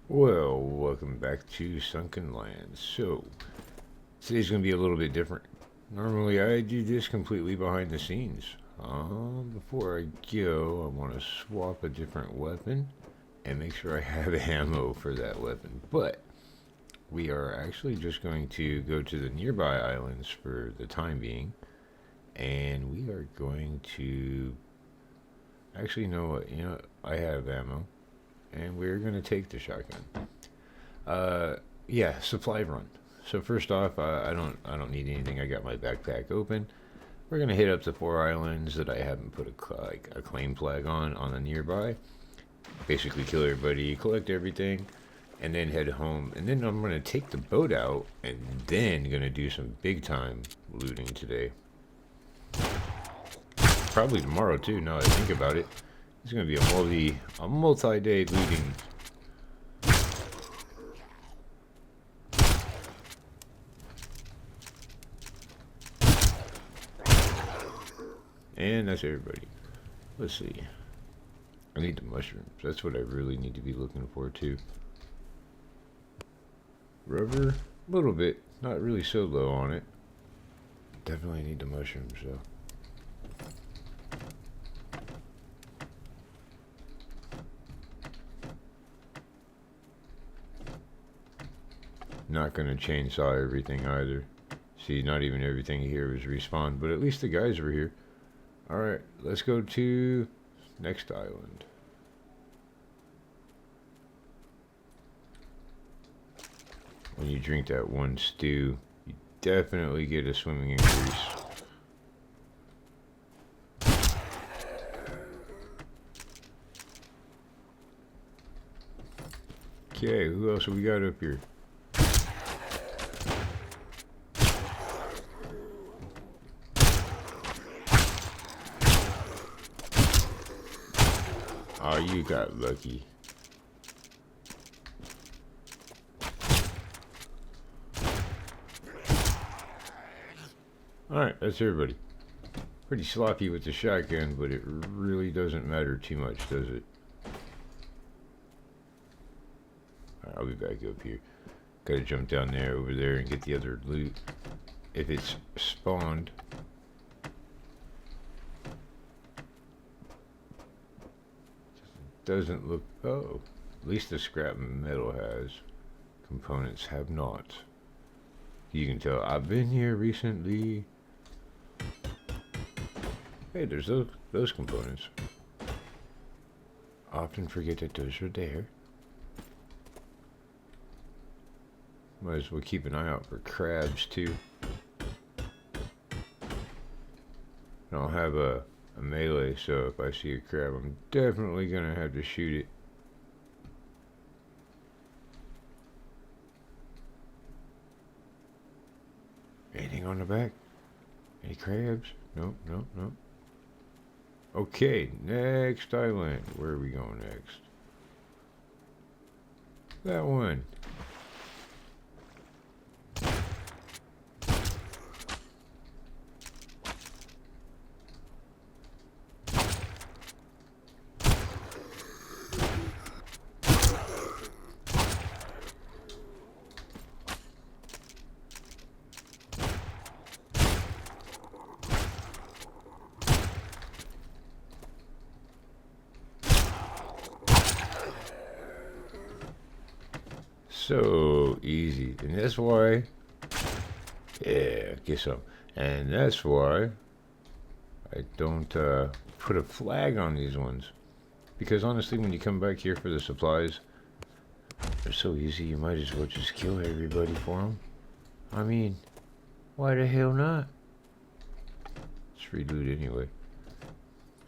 Well, welcome back to Sunkenland. So, today's going to be a little bit different. Normally, I do this completely behind the scenes. Before I go, I want to swap a different weapon and make sure I have ammo for that weapon. But, we are actually just going to go to the nearby islands for the time being. And we are going to... Actually, you know what? I have ammo. And we're going to take the shotgun. Yeah, supply run. So first off, I don't need anything. I got my backpack open. We're gonna hit up the 4 islands that I haven't put a claim flag on the nearby. Basically, kill everybody, collect everything, and then head home. And then I'm gonna take the boat out, and then gonna do some big time looting today. Probably tomorrow too. Now that I think about it, it's gonna be a multi-day looting. And that's everybody. Let's see. I need the mushrooms. That's what I really need to be looking for too. Rubber, a little bit. Not really so low on it. Definitely need the mushrooms though. Not gonna chainsaw everything either. See, not even everything here was respawned, but at least the guys were here. Alright, let's go to next island. When you drink that one stew, you definitely get a swimming increase. Okay, who else have we got up here? Oh, you got lucky. Alright, that's everybody. Pretty sloppy with the shotgun, but it really doesn't matter too much, does it? Alright, I'll be back up here. Gotta jump down there, over there, and get the other loot. If it's spawned. Doesn't look... Oh, at least the scrap metal has. Components have not. You can tell I've been here recently. Hey, there's those components. Often forget that those are there. Might as well keep an eye out for crabs too. I don't have a melee, so if I see a crab, I'm definitely gonna have to shoot it. Anything on the back? Any crabs? Nope, nope, nope. Okay, next island. Where are we going next? That one. So easy, and that's why, yeah, get some, and that's why I don't put a flag on these ones, because honestly, when you come back here for the supplies, they're so easy, you might as well just kill everybody for them. I mean, why the hell not? It's free loot anyway.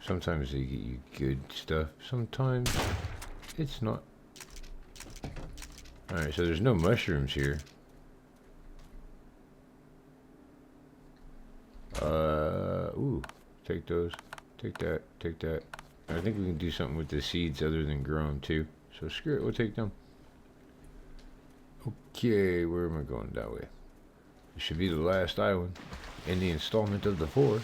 Sometimes they get you good stuff, sometimes it's not. Alright, so there's no mushrooms here. Ooh, take those. Take that, take that. I think we can do something with the seeds other than grow them too. So screw it, we'll take them. Okay, where am I going? That way. This should be the last island in the installment of the 4.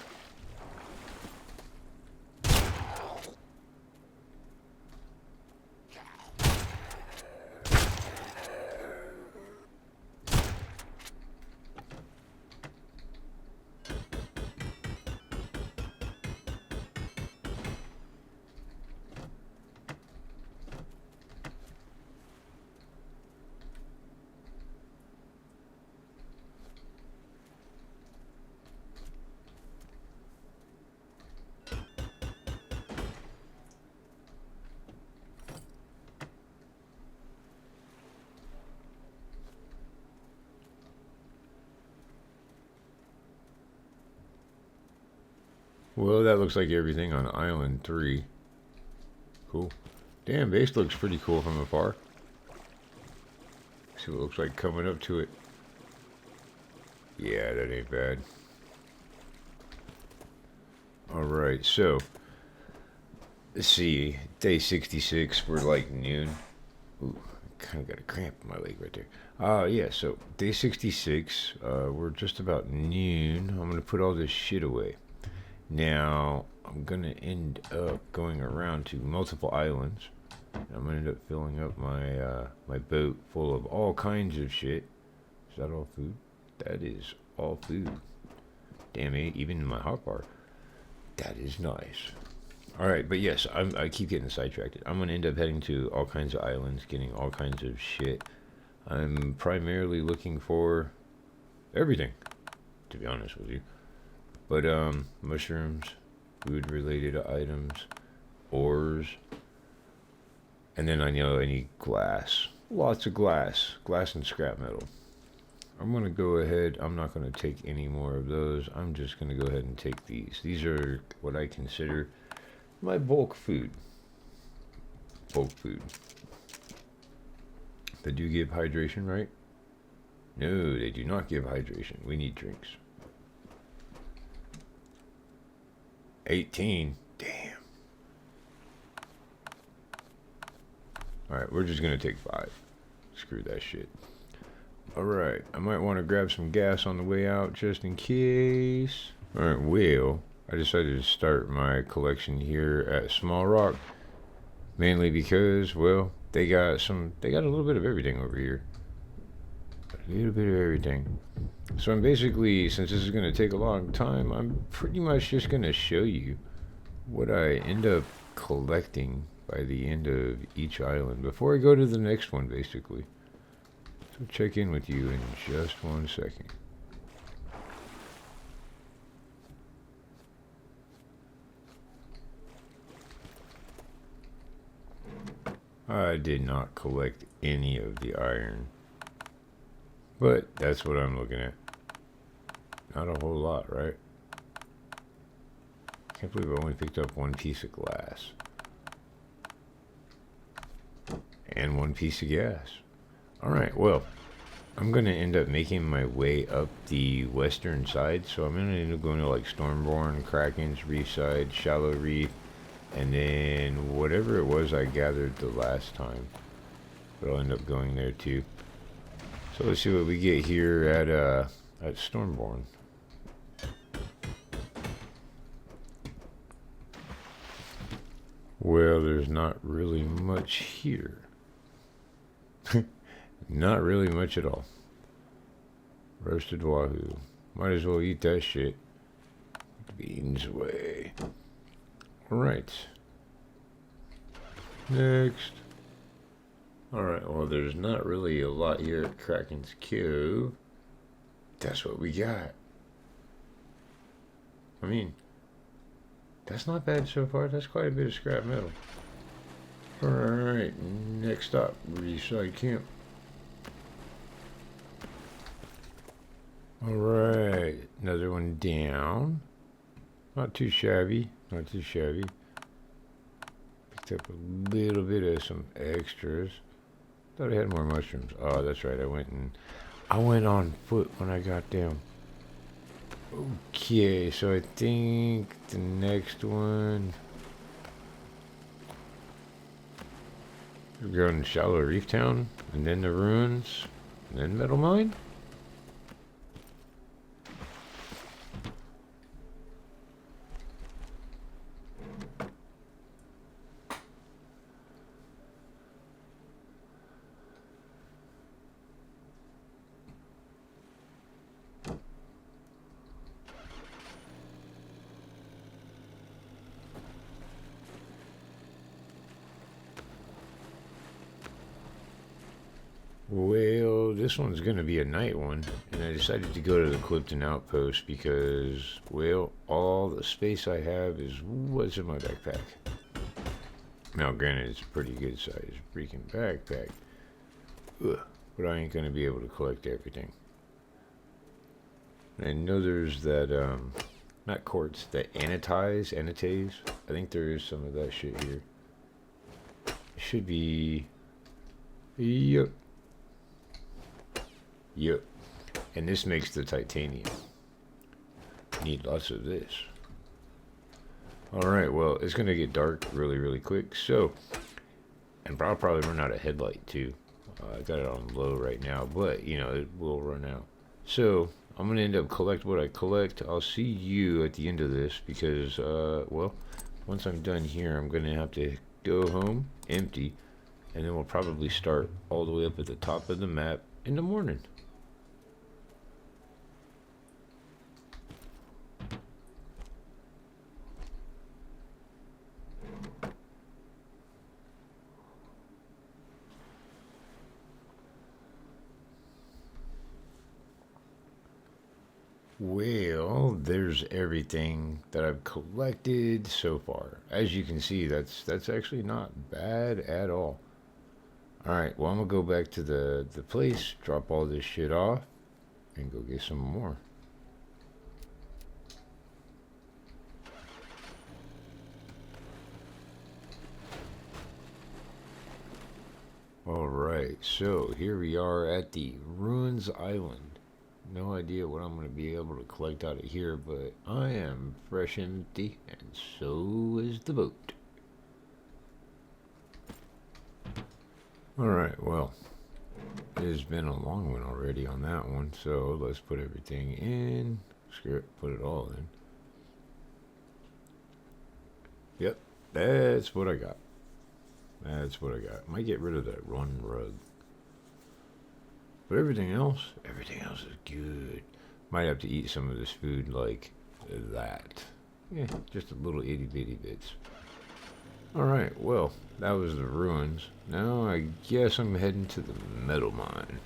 Well, that looks like everything on Island 3. Cool. Damn, base looks pretty cool from afar. See what it looks like coming up to it. Yeah, that ain't bad. Alright, so let's see. Day 66, we're like noon. Ooh, I kind of got a cramp in my leg right there. Yeah, so day 66, we're just about noon. I'm going to put all this shit away. Now, I'm going to end up going around to multiple islands. I'm going to end up filling up my my boat full of all kinds of shit. Is that all food? That is all food. Damn it, even my hotbar. That is nice. Alright, but yes, I keep getting sidetracked. I'm going to end up heading to all kinds of islands, getting all kinds of shit. I'm primarily looking for everything, to be honest with you. But, mushrooms, food-related items, ores, and then I know I need glass. Lots of glass. Glass and scrap metal. I'm going to go ahead. I'm not going to take any more of those. I'm just going to go ahead and take these. These are what I consider my bulk food. Bulk food. They do give hydration, right? No, they do not give hydration. We need drinks. 18. Damn. Alright, we're just going to take 5. Screw that shit. Alright, I might want to grab some gas on the way out just in case. Alright, well, I decided to start my collection here at Small Rock. Mainly because, well, they got a little bit of everything over here. A little bit of everything. So I'm basically, since this is going to take a long time, I'm pretty much just going to show you what I end up collecting by the end of each island before I go to the next one, basically. So check in with you in just 1 second. I did not collect any of the iron, but that's what I'm looking at. Not a whole lot, right? Can't believe I only picked up 1 piece of glass. And 1 piece of gas. Alright, well, I'm going to end up making my way up the western side. So I'm going to end up going to like Stormborn, Krakens, Reefside, Shallow Reef, and then whatever it was I gathered the last time. But I'll end up going there too. So let's see what we get here at Stormborn. Well, there's not really much here. Not really much at all. Roasted wahoo. Might as well eat that shit. Beans away. Alright. Next. Alright, well, there's not really a lot here at Kraken's Cove. That's what we got. I mean, that's not bad so far. That's quite a bit of scrap metal. Alright, next stop, Reefside Camp. Alright, another one down. Not too shabby, not too shabby. Picked up a little bit of some extras. Thought I had more mushrooms. Oh, that's right, I went on foot when I got down. Okay, so I think the next one... We're going to Shallow Reef Town, and then the ruins, and then Metal Mine? Well, this one's going to be a night one, and I decided to go to the Clifton Outpost because, well, all the space I have is what's in my backpack. Now, granted, it's a pretty good size freaking backpack, but I ain't going to be able to collect everything. I know there's that Not quartz, the anatase. I think there is some of that shit here. It should be. Yep. Yep. And this makes the titanium. Need lots of this. Alright, well, it's going to get dark really, really quick. So, and I'll probably run out of headlight too. I got it on low right now, but, you know, it will run out. So, I'm going to end up collect what I collect. I'll see you at the end of this because, well, once I'm done here, I'm going to have to go home, empty, and then we'll probably start all the way up at the top of the map in the morning. Well, there's everything that I've collected so far. As you can see, that's actually not bad at all. Alright, well, I'm gonna go back to the place, drop all this shit off, and go get some more. Alright, so here we are at the Ruins Island. No idea what I'm going to be able to collect out of here, but I am fresh and empty, and so is the boat. Alright, well, it has been a long one already on that one, so let's put everything in. Screw it, put it all in. Yep, that's what I got. That's what I got. Might get rid of that run rug. But everything else is good. Might have to eat some of this food like that. Yeah, just a little itty bitty bits. Alright, well, that was the ruins. Now I guess I'm heading to the metal mine.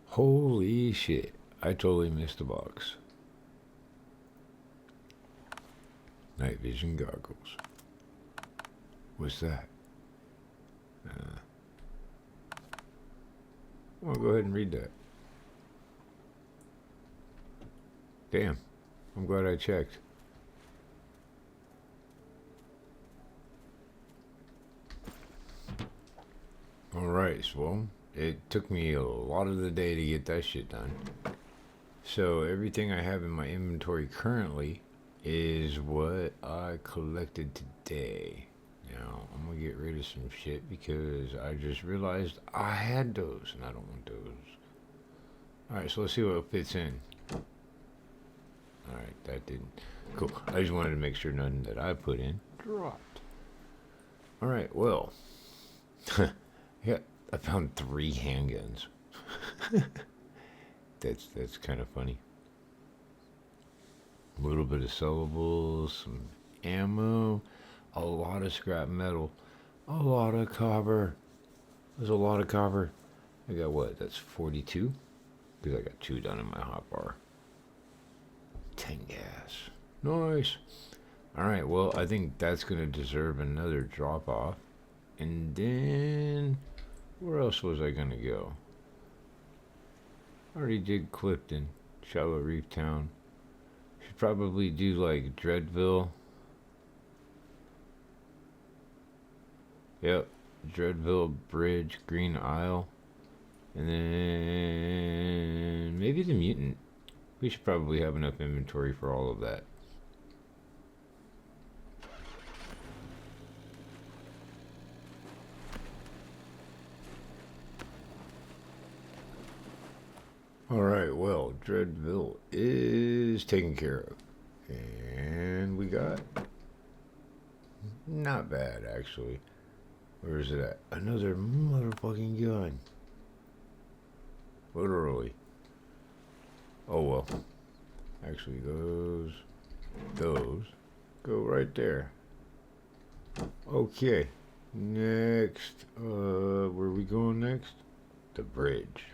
Holy shit, I totally missed the box. Night vision goggles. What's that? I'll go ahead and read that. Damn, I'm glad I checked. Alright, so it took me a lot of the day to get that shit done. So everything I have in my inventory currently is what I collected today. Now I'm gonna get rid of some shit because I just realized I had those and I don't want those. Alright, so let's see what fits in. Alright, that didn't. Cool. I just wanted to make sure nothing that I put in dropped. Alright, well. Yeah. I found 3 handguns. That's kind of funny. A little bit of sellables, some ammo, a lot of scrap metal, a lot of copper. There's a lot of copper. I got what? That's 42? Because I got 2 down in my hotbar. 10 gas. Nice. Alright, well, I think that's going to deserve another drop off. And then... where else was I gonna go? I already did Clifton, Shallow Reef Town. Should probably do like Dreadville. Yep, Dreadville Bridge, Green Isle. And then maybe the Mutant. We should probably have enough inventory for all of that. Alright, well, Dreadville is taken care of. And we got... not bad, actually. Where is it at? Another motherfucking gun. Literally. Oh, well. Actually, those go right there. Okay. Next. Where are we going next? The bridge.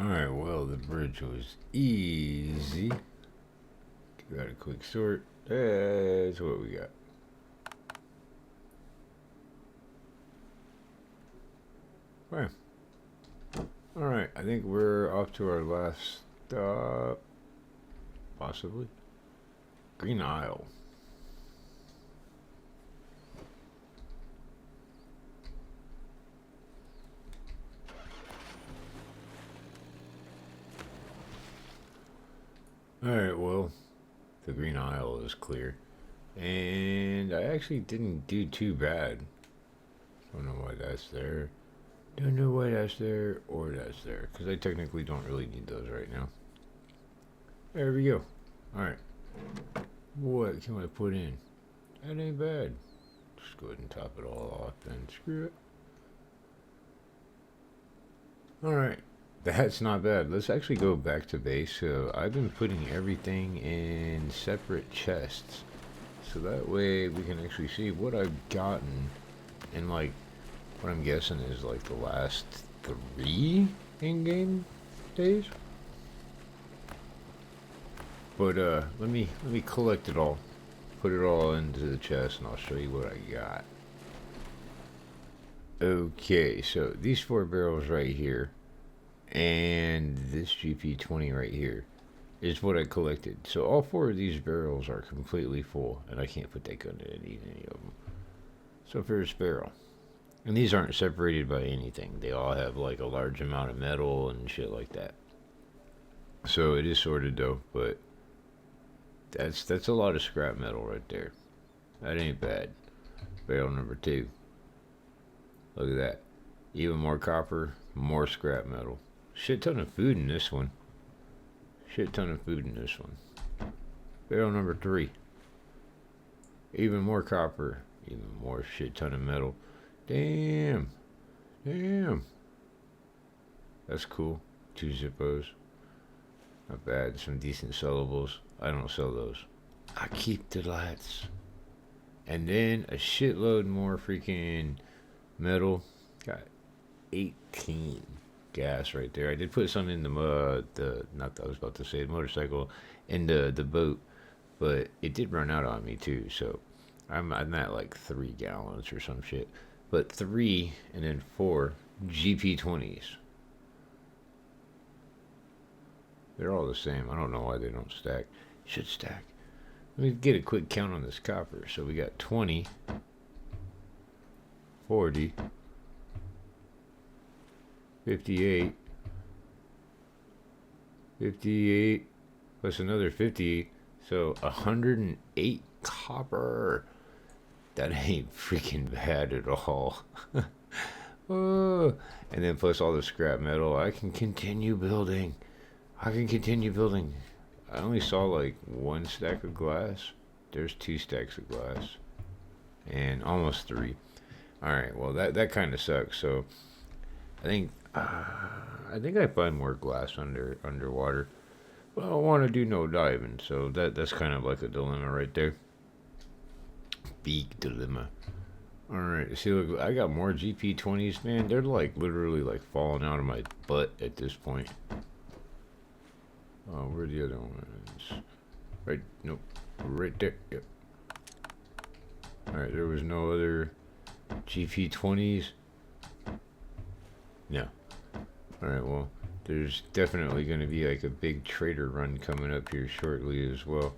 Alright, well, the bridge was easy. Got a quick sort. That's what we got. Right. Alright, I think we're off to our last stop. Possibly. Green Isle. Alright, well, the Green Isle is clear. And I actually didn't do too bad. Don't know why that's there. Don't know why that's there or that's there. Because I technically don't really need those right now. There we go. Alright. What can I put in? That ain't bad. Just go ahead and top it all off then. Screw it. Alright. That's not bad. Let's actually go back to base. So I've been putting everything in separate chests. So that way we can actually see what I've gotten in, like, what I'm guessing is like the last 3 in-game days. But let me collect it all, put it all into the chest, and I'll show you what I got. Okay, so these 4 barrels right here, and this GP20 right here, is what I collected. So all 4 of these barrels are completely full, and I can't put that gun in and eat any of them. So first barrel. And these aren't separated by anything. They all have like a large amount of metal and shit like that. So it is sorted though, but that's a lot of scrap metal right there. That ain't bad. Barrel number 2. Look at that. Even more copper, more scrap metal. Shit ton of food in this one. Shit ton of food in this one. Barrel number 3. Even more copper, even more shit ton of metal. Damn. Damn. That's cool. 2 Zippos. Not bad. Some decent sellables. I don't sell those. I keep the lights. And then a shitload more freaking metal. Got 18 gas right there. I did put some in the I was about to say the motorcycle, in the boat, but it did run out on me too. So I'm at like 3 gallons or some shit. But 3 and then 4 GP20s. They're all the same. I don't know why they don't stack. Should stack. Let me get a quick count on this copper. So we got 20, 40, 58, 58, plus another 58. So 108 copper. That ain't freaking bad at all. Oh, and then plus all the scrap metal. I can continue building. I only saw like 1 stack of glass. There's 2 stacks of glass. And almost 3. Alright, well that kind of sucks. So I think I find more glass underwater. But I don't want to do no diving. So that's kind of like a dilemma right there. Big dilemma. Alright, see, look, I got more GP20s, man. They're like literally like falling out of my butt at this point. Oh, where are the other ones? Right, nope, right there, yep. Alright, there was no other GP20s. No. Alright, well, there's definitely going to be like a big trader run coming up here shortly as well.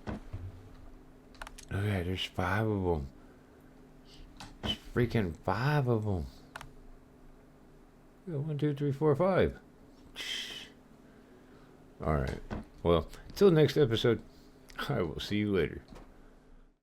Oh yeah, there's 5 of them. There's freaking 5 of them. 1, 2, 3, 4, 5. Alright. Well, until next episode, I will see you later.